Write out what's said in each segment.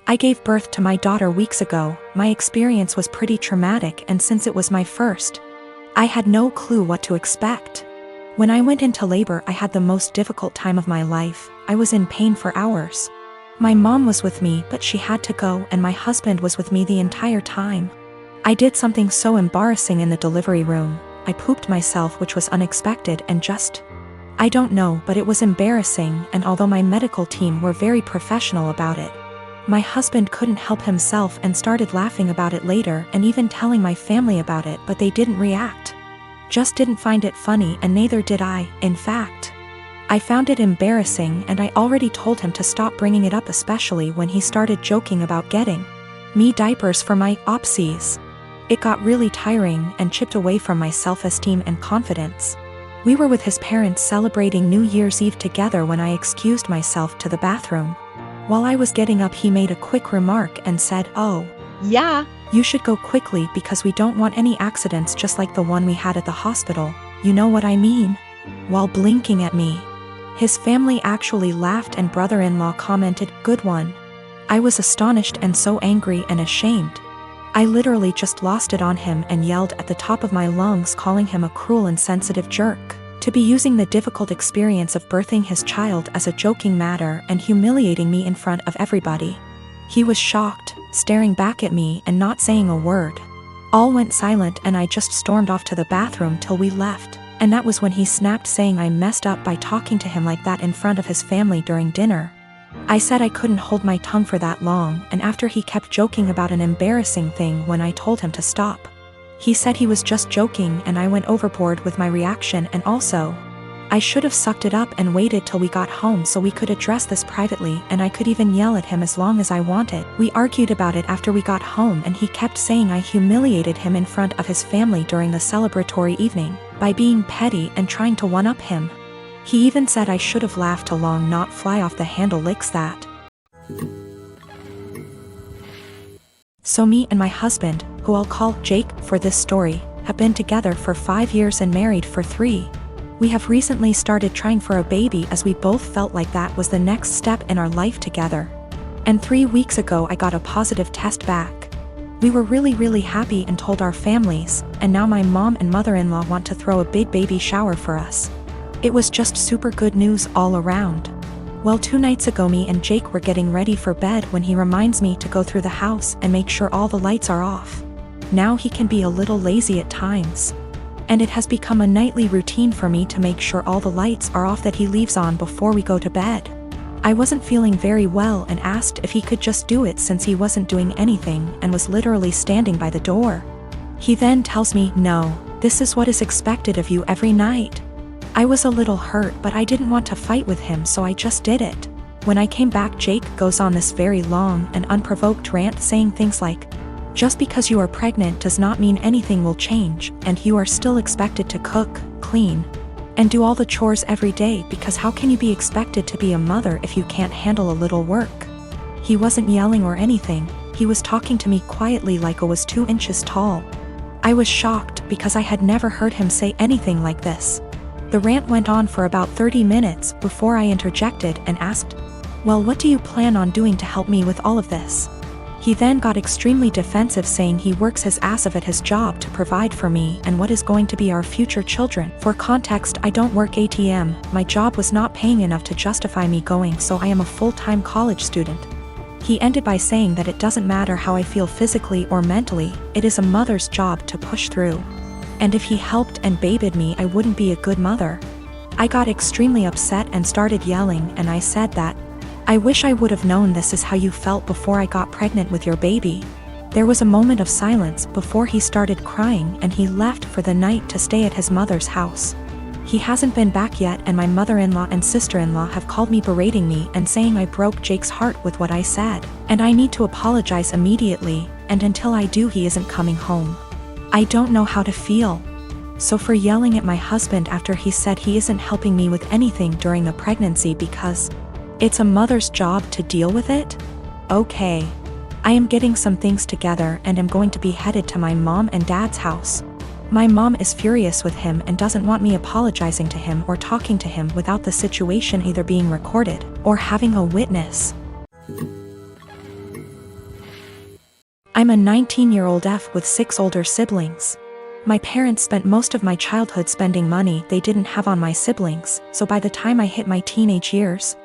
I gave birth to my daughter weeks ago. My experience was pretty traumatic, and since it was my first, I had no clue what to expect. When I went into labor, I had the most difficult time of my life. I was in pain for hours. My mom was with me, but she had to go, and my husband was with me the entire time. I did something so embarrassing in the delivery room. I pooped myself, which was unexpected and I don't know, but it was embarrassing, and although my medical team were very professional about it, my husband couldn't help himself and started laughing about it later and even telling my family about it, but they didn't react. Just didn't find it funny, and neither did I. In fact, I found it embarrassing, and I already told him to stop bringing it up, especially when he started joking about getting me diapers for my opsies. It got really tiring and chipped away from my self-esteem and confidence. We were with his parents celebrating New Year's Eve together when I excused myself to the bathroom. While I was getting up, he made a quick remark and said, "Oh, yeah, you should go quickly because we don't want any accidents just like the one we had at the hospital. You know what I mean?" While blinking at me. His family actually laughed, and brother-in-law commented, "Good one." I was astonished and so angry and ashamed. I literally just lost it on him and yelled at the top of my lungs, calling him a cruel, insensitive jerk, to be using the difficult experience of birthing his child as a joking matter and humiliating me in front of everybody. He was shocked, staring back at me and not saying a word. All went silent, and I just stormed off to the bathroom till we left, and that was when he snapped, saying I messed up by talking to him like that in front of his family during dinner. I said I couldn't hold my tongue for that long, and after he kept joking about an embarrassing thing when I told him to stop. He said he was just joking, and I went overboard with my reaction, and also, I should have sucked it up and waited till we got home so we could address this privately, and I could even yell at him as long as I wanted. We argued about it after we got home, and he kept saying I humiliated him in front of his family during the celebratory evening by being petty and trying to one-up him. He even said I should have laughed along, not fly off the handle licks that. So me and my husband, who I'll call Jake for this story, have been together for 5 years and married for 3. We have recently started trying for a baby, as we both felt like that was the next step in our life together. And 3 weeks ago I got a positive test back. We were really happy and told our families, and now my mom and mother-in-law want to throw a big baby shower for us. It was just super good news all around. Well, 2 nights ago me and Jake were getting ready for bed when he reminds me to go through the house and make sure all the lights are off. Now he can be a little lazy at times, and it has become a nightly routine for me to make sure all the lights are off that he leaves on before we go to bed. I wasn't feeling very well and asked if he could just do it since he wasn't doing anything and was literally standing by the door. He then tells me, "No, this is what is expected of you every night." I was a little hurt, but I didn't want to fight with him, so I just did it. When I came back, Jake goes on this very long and unprovoked rant saying things like, "Just because you are pregnant does not mean anything will change, and you are still expected to cook, clean, and do all the chores every day, because how can you be expected to be a mother if you can't handle a little work?" He wasn't yelling or anything. He was talking to me quietly like I was 2 inches tall. I was shocked because I had never heard him say anything like this. The rant went on for about 30 minutes before I interjected and asked, "Well, what do you plan on doing to help me with all of this?" He then got extremely defensive, saying he works his ass off at his job to provide for me and what is going to be our future children. For context, I don't work ATM. My job was not paying enough to justify me going, so I am a full-time college student. He ended by saying that it doesn't matter how I feel physically or mentally, it is a mother's job to push through. And if he helped and babied me, I wouldn't be a good mother. I got extremely upset and started yelling, and I said that, "I wish I would have known this is how you felt before I got pregnant with your baby." There was a moment of silence before he started crying, and he left for the night to stay at his mother's house. He hasn't been back yet, and my mother-in-law and sister-in-law have called me berating me and saying I broke Jake's heart with what I said, and I need to apologize immediately, and until I do he isn't coming home. I don't know how to feel. So for yelling at my husband after he said he isn't helping me with anything during the pregnancy because it's a mother's job to deal with it? Okay. I am getting some things together and am going to be headed to my mom and dad's house. My mom is furious with him and doesn't want me apologizing to him or talking to him without the situation either being recorded or having a witness. I'm a 19-year-old F with 6 older siblings. My parents spent most of my childhood spending money they didn't have on my siblings, so by the time I hit my teenage years,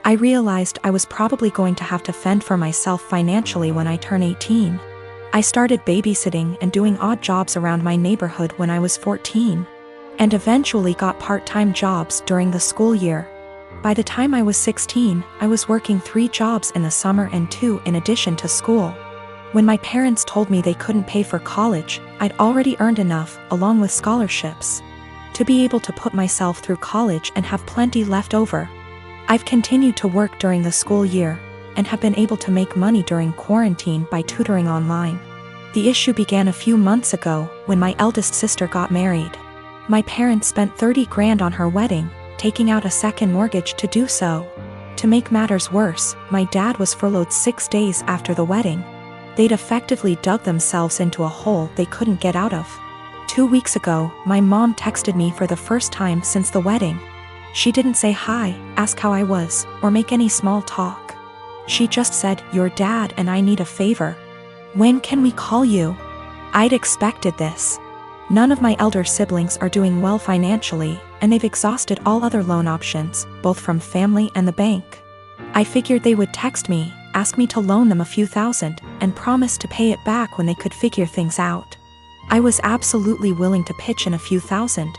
I realized I was probably going to have to fend for myself financially when I turn 18. I started babysitting and doing odd jobs around my neighborhood when I was 14, and eventually got part-time jobs during the school year. By the time I was 16, I was working 3 jobs in the summer and 2 in addition to school. When my parents told me they couldn't pay for college, I'd already earned enough, along with scholarships, to be able to put myself through college and have plenty left over. I've continued to work during the school year, and have been able to make money during quarantine by tutoring online. The issue began a few months ago, when my eldest sister got married. My parents spent $30 grand on her wedding, taking out a second mortgage to do so. To make matters worse, my dad was furloughed 6 days after the wedding. They'd effectively dug themselves into a hole they couldn't get out of. 2 weeks ago, my mom texted me for the first time since the wedding. She didn't say hi, ask how I was, or make any small talk. She just said, "Your dad and I need a favor. When can we call you?" I'd expected this. None of my elder siblings are doing well financially, and they've exhausted all other loan options, both from family and the bank. I figured they would text me, ask me to loan them a few thousand, and promise to pay it back when they could figure things out. I was absolutely willing to pitch in a few thousand,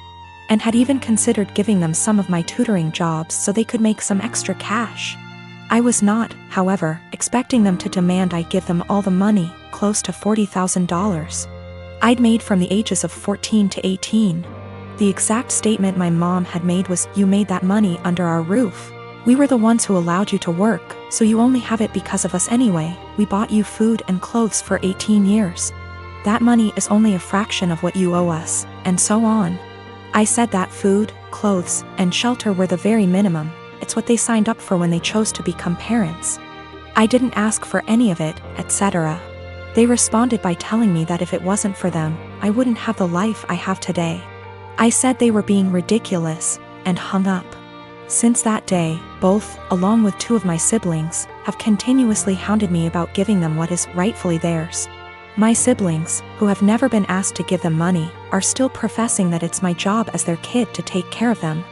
and had even considered giving them some of my tutoring jobs so they could make some extra cash. I was not, however, expecting them to demand I give them all the money, close to $40,000. I'd made from the ages of 14 to 18. The exact statement my mom had made was, "You made that money under our roof. We were the ones who allowed you to work, so you only have it because of us anyway. We bought you food and clothes for 18 years. That money is only a fraction of what you owe us," and so on. I said that food, clothes, and shelter were the very minimum. It's what they signed up for when they chose to become parents. I didn't ask for any of it, etc. They responded by telling me that if it wasn't for them, I wouldn't have the life I have today. I said they were being ridiculous, and hung up. Since that day, both, along with 2 of my siblings, have continuously hounded me about giving them what is rightfully theirs. My siblings, who have never been asked to give them money, are still professing that it's my job as their kid to take care of them.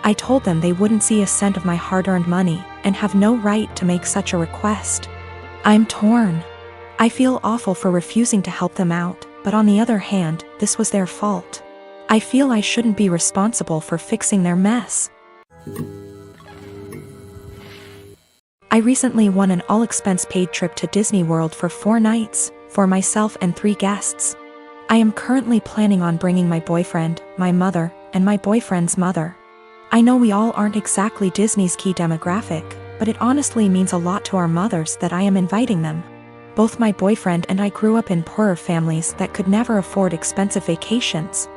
I told them they wouldn't see a cent of my hard-earned money, and have no right to make such a request. I'm torn. I feel awful for refusing to help them out, but on the other hand, this was their fault. I feel I shouldn't be responsible for fixing their mess. I recently won an all-expense-paid trip to Disney World for 4 nights, for myself and 3 guests. I am currently planning on bringing my boyfriend, my mother, and my boyfriend's mother. I know we all aren't exactly Disney's key demographic, but it honestly means a lot to our mothers that I am inviting them. Both my boyfriend and I grew up in poorer families that could never afford expensive vacations.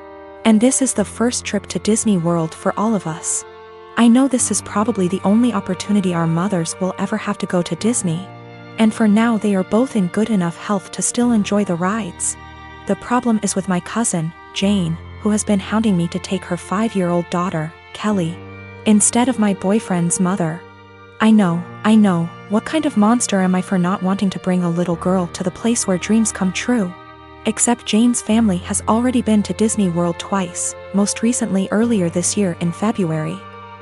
And this is the first trip to Disney World for all of us. I know this is probably the only opportunity our mothers will ever have to go to Disney. And for now they are both in good enough health to still enjoy the rides. The problem is with my cousin, Jane, who has been hounding me to take her 5-year-old daughter, Kelly, instead of my boyfriend's mother. I know, what kind of monster am I for not wanting to bring a little girl to the place where dreams come true? Except Jane's family has already been to Disney World twice, most recently earlier this year in February.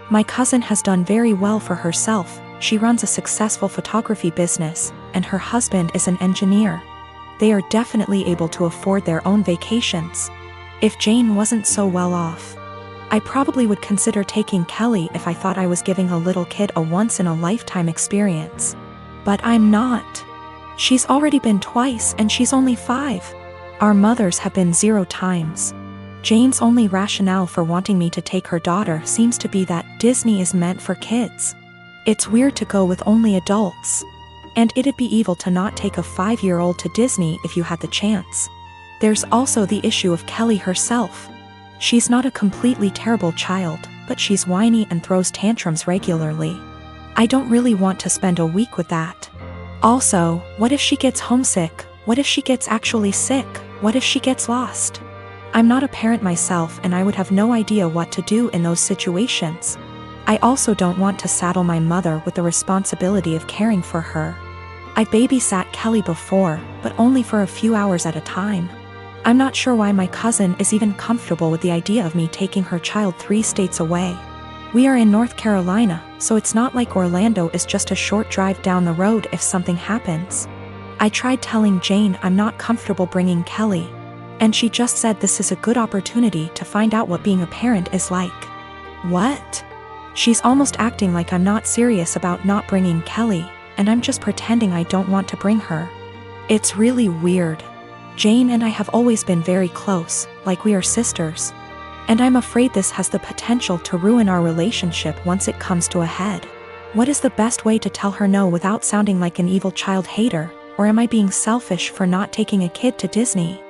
My cousin has done very well for herself. She runs a successful photography business, and her husband is an engineer. They are definitely able to afford their own vacations. If Jane wasn't so well off, I probably would consider taking Kelly if I thought I was giving a little kid a once-in-a-lifetime experience. But I'm not. She's already been twice and she's only 5. Our mothers have been 0 times. Jane's only rationale for wanting me to take her daughter seems to be that Disney is meant for kids. It's weird to go with only adults. And it'd be evil to not take a 5-year-old to Disney if you had the chance. There's also the issue of Kelly herself. She's not a completely terrible child, but she's whiny and throws tantrums regularly. I don't really want to spend a week with that. Also, what if she gets homesick? What if she gets actually sick? What if she gets lost? I'm not a parent myself and I would have no idea what to do in those situations. I also don't want to saddle my mother with the responsibility of caring for her. I babysat Kelly before, but only for a few hours at a time. I'm not sure why my cousin is even comfortable with the idea of me taking her child 3 states away. We are in North Carolina, so it's not like Orlando is just a short drive down the road if something happens. I tried telling Jane I'm not comfortable bringing Kelly, and she just said this is a good opportunity to find out what being a parent is like. What? She's almost acting like I'm not serious about not bringing Kelly, and I'm just pretending I don't want to bring her. It's really weird. Jane and I have always been very close, like we are sisters. And I'm afraid this has the potential to ruin our relationship once it comes to a head. What is the best way to tell her no without sounding like an evil child hater, or am I being selfish for not taking a kid to Disney?